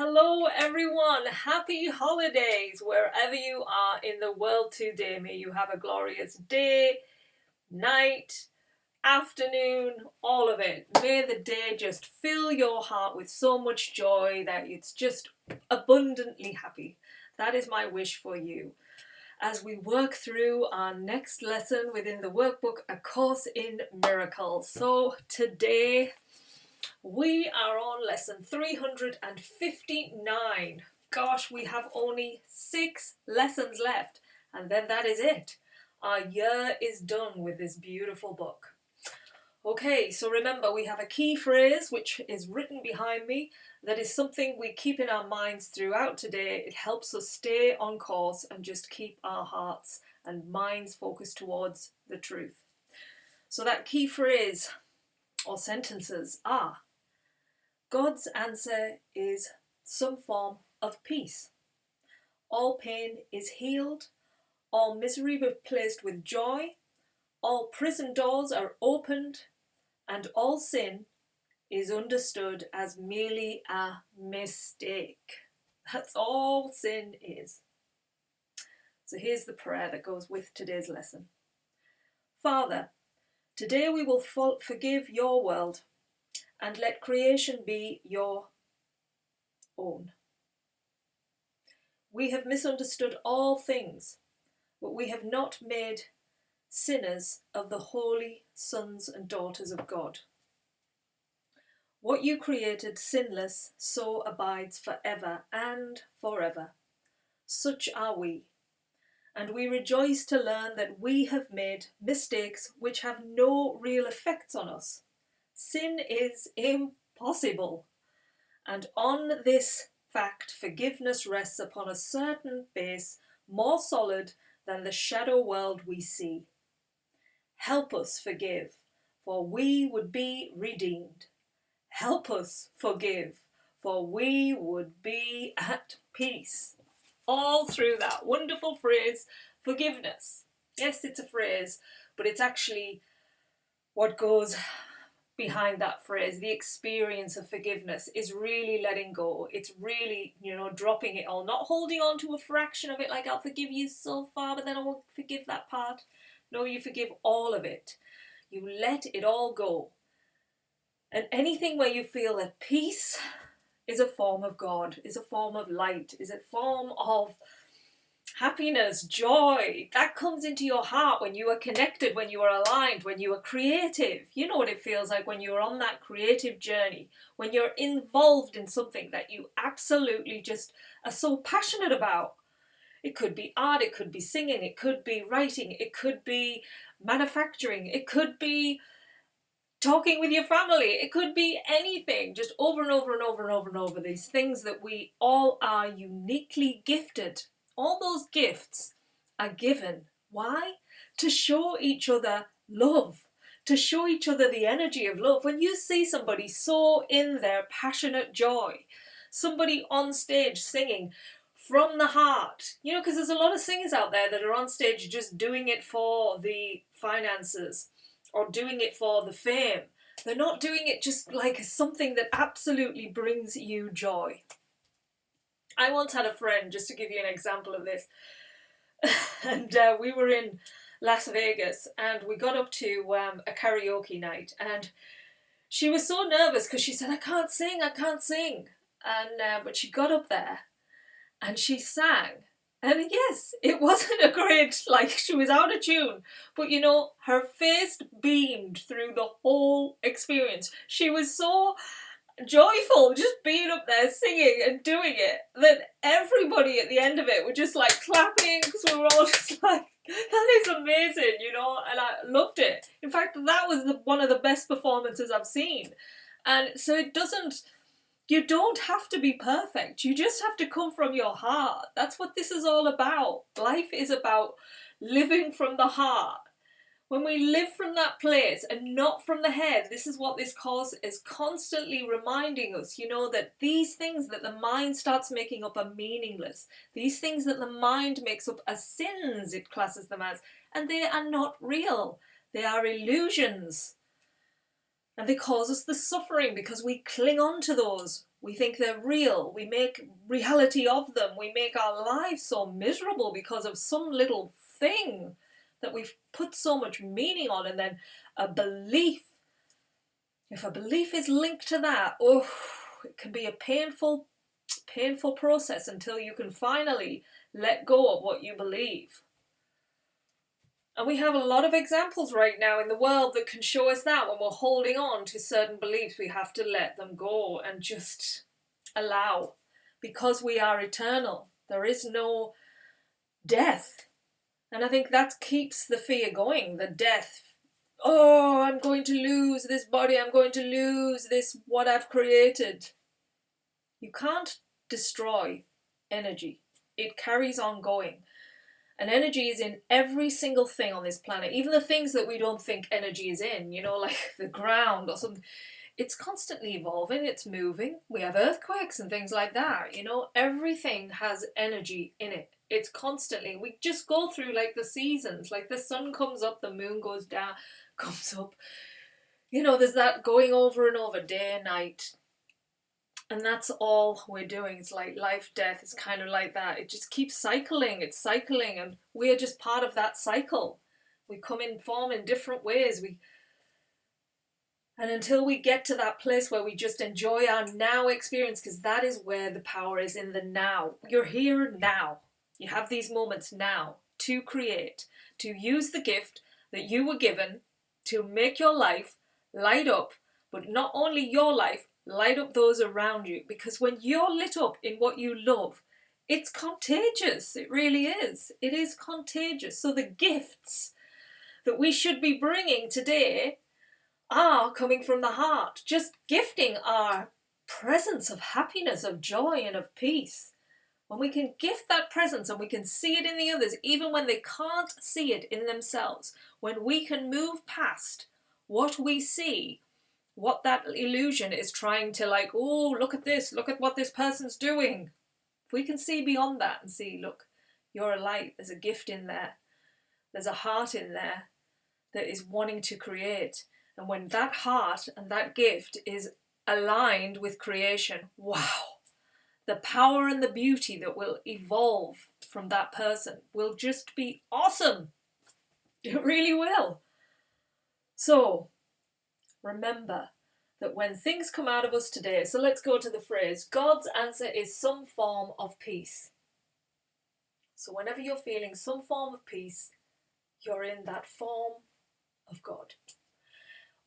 Hello everyone, happy holidays wherever you are in the world today. May you have a glorious day, night, afternoon, all of it. May the day just fill your heart with so much joy that it's just abundantly happy. That is my wish for you. As we work through our next lesson within the workbook, A Course in Miracles. So today we are on lesson 359. Gosh, we have only 6 lessons left, and then that is it. Our year is done with this beautiful book. Okay, so remember we have a key phrase which is written behind me that is something we keep in our minds throughout today. It helps us stay on course and just keep our hearts and minds focused towards the truth. So that key phrase or sentences are: God's answer is some form of peace. All pain is healed, all misery replaced with joy, all prison doors are opened, and all sin is understood as merely a mistake. That's all sin is. So here's the prayer that goes with today's lesson. Father, today we will forgive your world and let creation be your own. We have misunderstood all things, but we have not made sinners of the holy sons and daughters of God. What you created sinless, so abides forever and forever. Such are we, and we rejoice to learn that we have made mistakes which have no real effects on us. Sin is impossible, and on this fact forgiveness rests upon a certain base more solid than the shadow world we see. Help us forgive, for we would be redeemed. Help us forgive, for we would be at peace. All through that wonderful phrase, forgiveness. Yes, it's a phrase, but it's actually what goes behind that phrase. The experience of forgiveness is really letting go. It's really, dropping it all, not holding on to a fraction of it, like I'll forgive you so far, but then I won't forgive that part. No, you forgive all of it. You let it all go. And anything where you feel at peace is a form of God, is a form of light, is a form of happiness, joy. That comes into your heart when you are connected, when you are aligned, when you are creative. You know what it feels like when you're on that creative journey, when you're involved in something that you absolutely just are so passionate about. It could be art, it could be singing, it could be writing, it could be manufacturing, it could be talking with your family, it could be anything, just over and over and over and over and over. These things that we all are uniquely gifted. All those gifts are given. Why? To show each other love, to show each other the energy of love. When you see somebody so in their passionate joy, somebody on stage singing from the heart, because there's a lot of singers out there that are on stage just doing it for the finances or doing it for the fame. They're not doing it just like something that absolutely brings you joy. I once had a friend, just to give you an example of this, and we were in Las Vegas and we got up to a karaoke night, and she was so nervous because she said, I can't sing. And but she got up there and she sang. And yes, it wasn't a great, she was out of tune, but her face beamed through the whole experience. She was so joyful just being up there singing and doing it that everybody at the end of it were just clapping, because we were all just that is amazing, and I loved it. In fact, that was one of the best performances I've seen. And so you don't have to be perfect. You just have to come from your heart. That's what this is all about. Life is about living from the heart. When we live from that place and not from the head, this is what this course is constantly reminding us, that these things that the mind starts making up are meaningless. These things that the mind makes up as sins, it classes them as, and they are not real. They are illusions. And they cause us the suffering because we cling on to those We think they're real. We make reality of them. We make our lives so miserable because of some little thing that we've put so much meaning on. And then a belief, if a belief is linked to that, oh, it can be a painful process until you can finally let go of what you believe. And we have a lot of examples right now in the world that can show us that when we're holding on to certain beliefs, we have to let them go and just allow, because we are eternal. There is no death. And I think that keeps the fear going, the death. Oh, I'm going to lose this body. I'm going to lose this, what I've created. You can't destroy energy. It carries on going. And energy is in every single thing on this planet, even the things that we don't think energy is in, you know, like the ground or something. It's constantly evolving, it's moving. We have earthquakes and things like that, you know. Everything has energy in it. It's constantly, we just go through like the seasons, like the sun comes up, the moon goes down, comes up. You know, there's that going over and over, day and night. And that's all we're doing. It's like life, death. It's kind of like that. It just keeps cycling. It's cycling, and we are just part of that cycle. We come in form in different ways. And until we get to that place where we just enjoy our now experience, because that is where the power is, in the now. You're here now. You have these moments now to create, to use the gift that you were given to make your life light up, but not only your life, light up those around you. Because when you're lit up in what you love, it's contagious. It really is. It is contagious. So the gifts that we should be bringing today are coming from the heart. Just gifting our presence of happiness, of joy, and of peace. When we can gift that presence and we can see it in the others, even when they can't see it in themselves, when we can move past what we see, what that illusion is trying to, like, oh, look at this, look at what this person's doing. If we can see beyond that and see, look, you're a light, there's a gift in there, there's a heart in there that is wanting to create. And when that heart and that gift is aligned with creation, wow, the power and the beauty that will evolve from that person will just be awesome. It really will. So remember that when things come out of us today, so let's go to the phrase, God's answer is some form of peace. So whenever you're feeling some form of peace, you're in that form of God.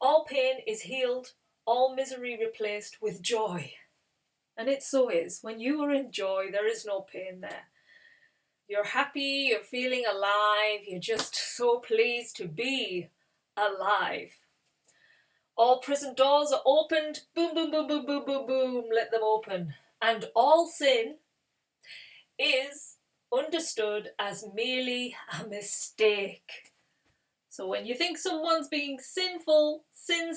All pain is healed, all misery replaced with joy. And it so is. When you are in joy, there is no pain there. You're happy, you're feeling alive, you're just so pleased to be alive. All prison doors are opened, boom, boom, boom, boom, boom, boom, boom, let them open. And all sin is understood as merely a mistake. So when you think someone's being sinful, sin,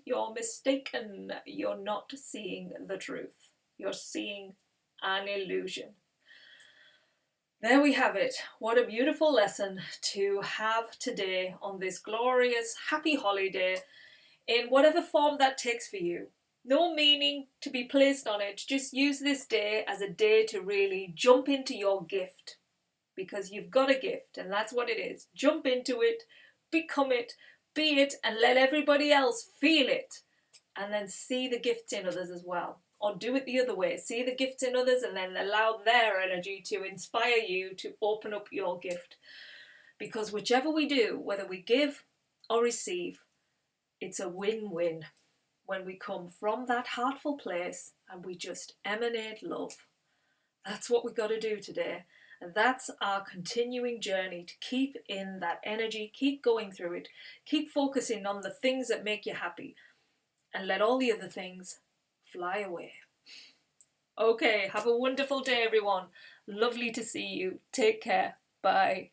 you're mistaken. You're not seeing the truth. You're seeing an illusion. There we have it. What a beautiful lesson to have today on this glorious, happy holiday, in whatever form that takes for you. No meaning to be placed on it. Just use this day as a day to really jump into your gift. Because you've got a gift, and that's what it is. Jump into it, become it, be it, and let everybody else feel it. And then see the gifts in others as well. Or do it the other way. See the gifts in others and then allow their energy to inspire you to open up your gift. Because whichever we do, whether we give or receive, it's a win-win when we come from that heartful place and we just emanate love. That's what we've got to do today. And that's our continuing journey, to keep in that energy, keep going through it, keep focusing on the things that make you happy, and let all the other things fly away. Okay, have a wonderful day, everyone. Lovely to see you. Take care. Bye.